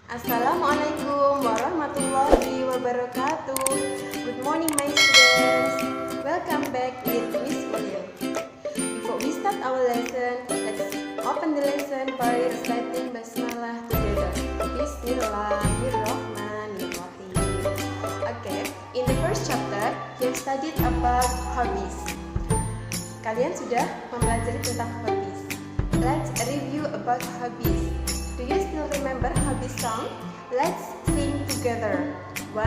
Assalamualaikum warahmatullahi wabarakatuh. Good morning my students. Welcome back with Miss Ulil. Before we start our lesson, let's open the lesson by reciting basmalah together. Bismillahirrahmanirrahim. Okay, in the first chapter, we have studied about hobbies. Kalian sudah mempelajari tentang hobbies. Let's review about hobbies. Do you still remember hobbies song? Let's sing together. 1,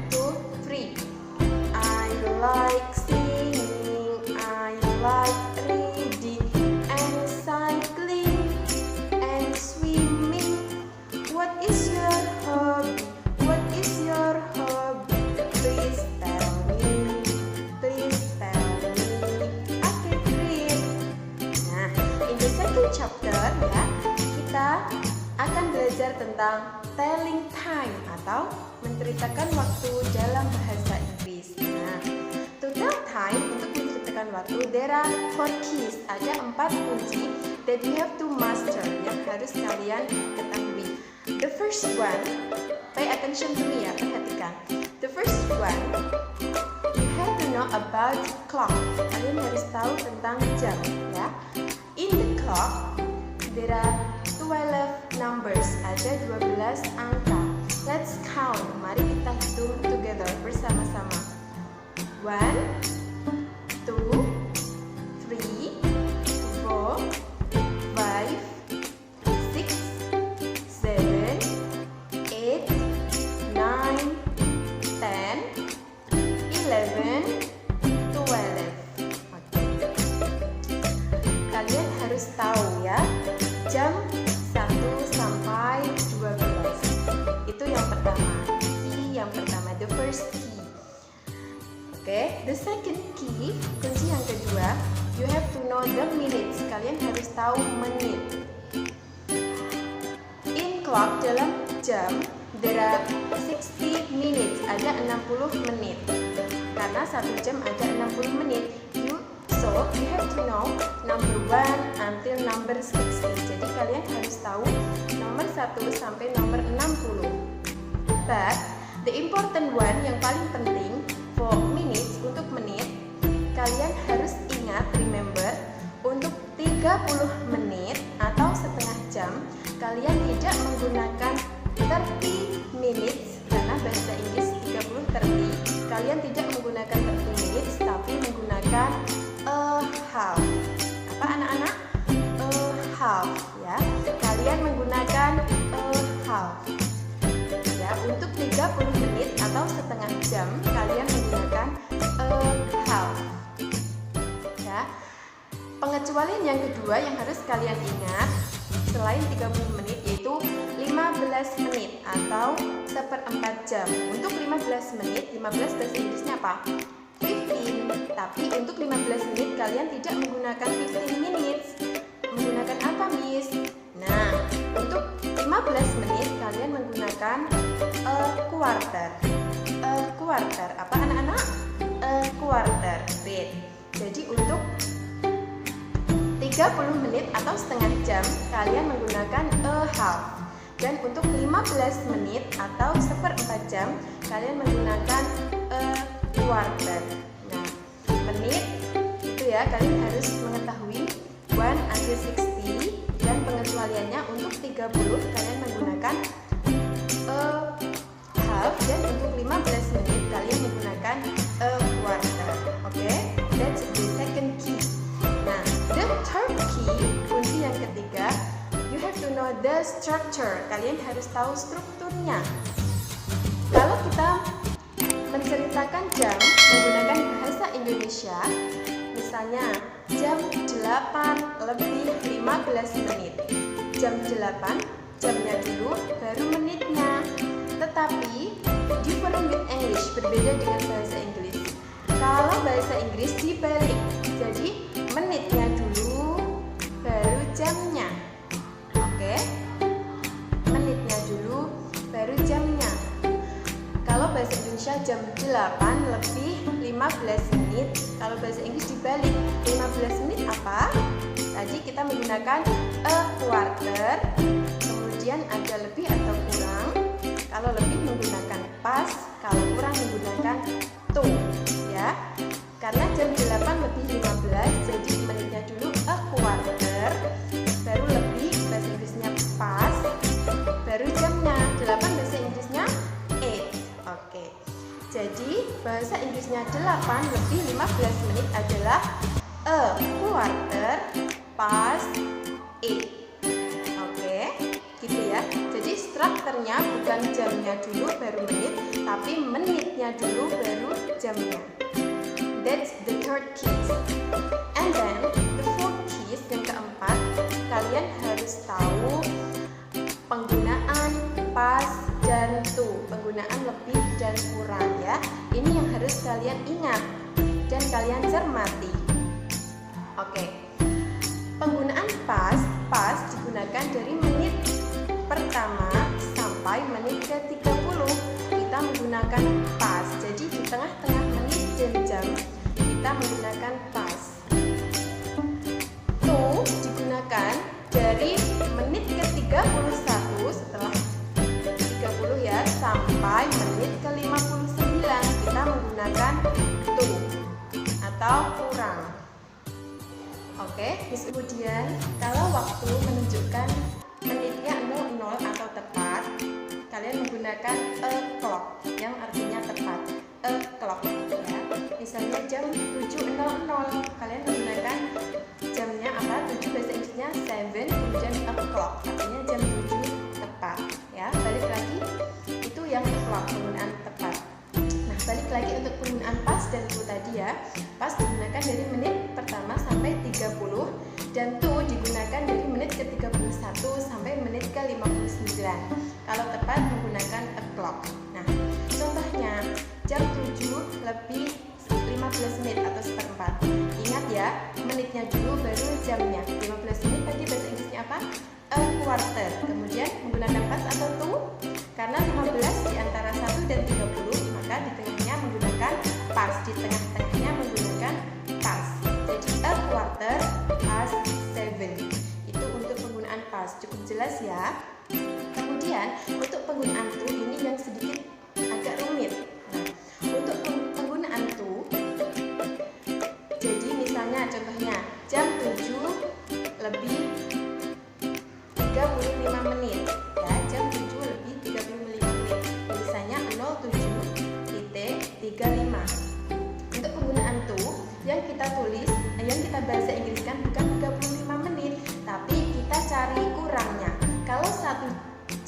2, 3. I like singing, I like reading and cycling and swimming. What is your hobby? What is your hobby? Please tell me. Please tell me. Okay, great. Nah, in the second chapter ya, kita akan belajar tentang telling time atau menceritakan waktu dalam bahasa Inggris. Nah, to tell time, untuk menceritakan waktu, there are 4 keys, ada 4 kunci that you have to master, yang harus kalian ketahui. The first one, pay attention to me ya, perhatikan. The first one, you have to know about clock. Kalian harus tahu tentang jam ya. In the clock, there are 12 numbers, ada 12 angka. Let's count. Mari kita hitung together bersama-sama. 1, 2, 3, 4, 5, 6, 7, 8, 9, 10, 11, 12. Kalian harus tahu ya, jam 1 sampai 12. Itu yang pertama. Key yang pertama, the first key. Okay, the second key, kunci yang kedua, you have to know the minutes. Kalian harus tahu menit. In clock, dalam jam, there are 60 minutes, ada 60 menit. Karena satu jam ada 60 menit. So, you have to know number 1 until number 60. Jadi kalian harus tahu nomor 1 sampai nomor 60. But, the important one yang paling penting for minutes, untuk menit, kalian harus ingat, remember, untuk 30 menit atau setengah jam, kalian tidak menggunakan 30 minutes, karena bahasa Inggris 30. Kalian tidak menggunakan 30 minutes, tapi menggunakan half. Apa anak-anak? Half ya. Kalian menggunakan half. Ya, untuk 30 menit atau setengah jam kalian menggunakan half. Ya. Pengecualian yang kedua yang harus kalian ingat selain 30 menit yaitu 15 menit atau 1/4 jam. Untuk 15 menit, 15 bahasa Inggrisnya apa? 15, tapi untuk 15 menit kalian tidak menggunakan 15 minutes. Menggunakan apa, Miss? Nah, untuk 15 menit kalian menggunakan quarter. Quarter, apa anak-anak? Quarter, great. Jadi untuk 30 menit atau setengah jam kalian menggunakan half. Dan untuk 15 menit atau 1/4 jam kalian menggunakan quarter. Nah, menit itu ya, kalian harus mengetahui 1 until 60, dan pengecualiannya untuk 30 kalian menggunakan half, dan untuk 15 menit kalian menggunakan quarter. Okay? That's the second key. Nah, the third key, kunci yang ketiga, you have to know the structure. Kalian harus tahu strukturnya. Kalau kita menceritakan jam menggunakan bahasa Indonesia, misalnya jam 8 lebih 15 menit. Jam 8, jamnya dulu, baru menitnya. Tetapi different with English, berbeda dengan bahasa Inggris. Kalau bahasa Inggris dibalik, jadi menitnya dulu, baru jamnya. Oke? Menitnya dulu, baru jamnya. Kalau bahasa Indonesia jam 8 lebih 15 menit. Kalau bahasa Inggris dibalik, 15 menit apa? Tadi kita menggunakan a quarter, kemudian ada lebih atau kurang, past kalau kurang menggunakan to ya. Karena jam 8 lebih 15, jadi menitnya dulu a quarter, baru lebih bahasa Inggrisnya past, baru jamnya 8 bahasa Inggrisnya 8. Oke. Jadi bahasa Inggrisnya 8 lebih 15 menit adalah a quarter past 8. Oke, gitu ya. Jadi strukturnya bukan jamnya dulu baru menit, tapi menitnya dulu baru jamnya. That's the third keys. And then the fourth keys, yang keempat, kalian harus tahu penggunaan past dan to, penggunaan lebih dan kurang ya. Ini yang harus kalian ingat dan kalian cermati. Oke. Penggunaan past digunakan dari menit pertama sampai menit ke-30. Kita menggunakan past. Jadi di tengah-tengah menit dan jam kita menggunakan past. To digunakan dari menit ke-31 setelah 30 ya sampai menit ke-59 kita menggunakan to atau kurang. Oke, kemudian kalau waktu menunjukkan menitnya 00 atau tepat, kalian menggunakan a clock yang artinya tepat. A clock ya. Misalnya jam 7.00, kalian menggunakan jamnya apa? 7 bahasa Inggrisnya 7, kemudian a clock artinya jam 7 tepat ya. Balik lagi itu yang clock, penggunaan tepat. Nah, balik lagi untuk penggunaan past dan to tadi ya. Past digunakan dari menit pertama sampai 30 dan to digunakan dari menit ke-31 sampai menit ke-59. Kalau tepat menggunakan a clock. Nah, contohnya jam 7 lebih 15 menit atau seperempat. Ingat ya, menitnya dulu baru jamnya. 15 menit tadi bahasa Inggrisnya apa? A quarter. Kemudian menggunakan past atau to? Karena 15 di antara 1 dan 30, maka di tengahnya menggunakan past, di tengah-tengahnya menggunakan past. Jadi a quarter past 7. Itu untuk penggunaan past. Cukup jelas ya. Kemudian untuk penggunaan to ini yang sedikit agak rumit. Nah, untuk penggunaan to, jadi misalnya contohnya jam 7 lebih 35 menit ya, jam 7 lebih 35 menit. Misalnya 07.35. Untuk penggunaan to yang kita tulis, yang kita bahasa Inggriskan bukan 35 menit, tapi kita cari kurangnya. Kalau 1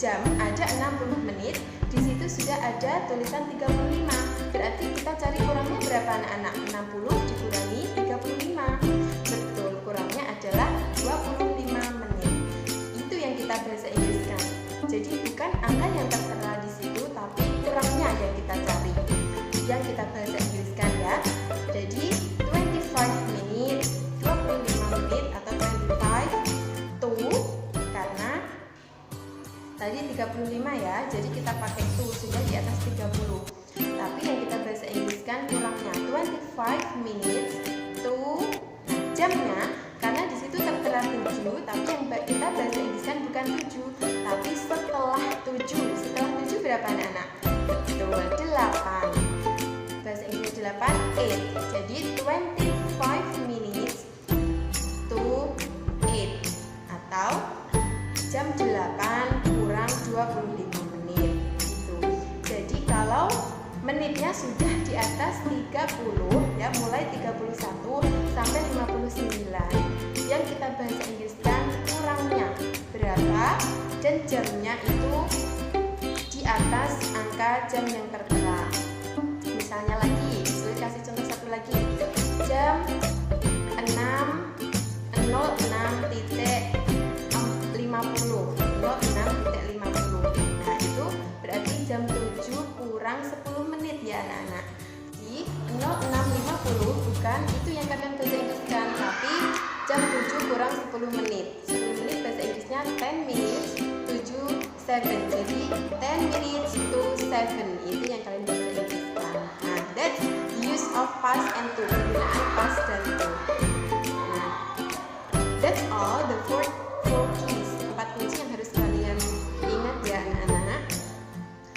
jam ada 60 menit, di situ sudah ada tulisan 35. Berarti kita cari kurangnya berapa anak-anak? 60 dikurangi 35. Betul, kurangnya adalah 25 menit. Itu yang kita bahasa Inggriskan. Jadi bukan angka yang tertera di situ, tapi kurangnya yang kita cari, yang kita bahasa Inggriskan ya. Jadi 25 menit, 25 menit atau 25 to, karena tadi 35 ya, jadi kita pakai to, sudah di atas 30. Tapi yang kita bahasa Inggriskan kurangnya 25 minutes to, jamnya karena di situ tertera 7, tapi yang kita bahasa Inggriskan bukan 7, tapi setelah 7. Setelah 7 berapa anak-anak? Betul, 8. Bahasa Inggris 8, 8. Jadi 25 minutes to 8 atau jam 8 kurang 25 menit gitu. Jadi kalau menitnya sudah di atas 30 ya, mulai 31 sampai 59, yang kita bahasa Inggriskan kurangnya berapa dan jamnya itu di atas angka jam yang tertera. Misalnya lagi, saya kasih contoh satu lagi, jam 06.50. Nah, itu berarti jam 7 kurang 10 menit ya anak-anak. Di 06.50 bukan itu yang kalian bahasa Inggriskan, tapi jam 7 kurang 10 menit. 10 menit bahasa Inggrisnya 10 minutes to 7. Jadi 10 minutes to 7 itu yang kalian bahasa Inggriskan. Nah, that's the use of past and to, penggunaan past dan to. Nah, that's all the four keys, 4 kunci yang harus kalian ingat ya anak-anak.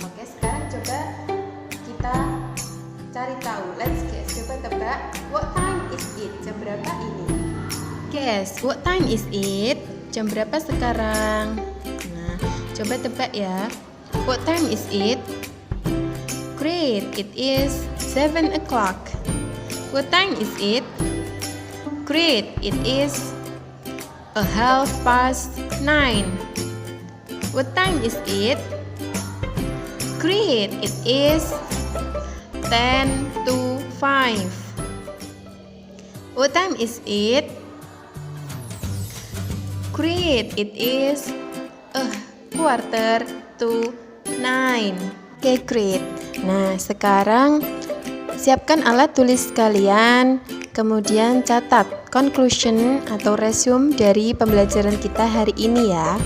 Oke, sekarang coba Yes, what time is it? Jam berapa sekarang? Nah, coba tebak ya. What time is it? Great, it is 7 o'clock. What time is it? Great, it is 9:30. What time is it? Great, it is 10 to 5. What time is it? Great, it is 8:45. Oke, great. Nah, sekarang siapkan alat tulis kalian, kemudian catat conclusion atau resume dari pembelajaran kita hari ini ya.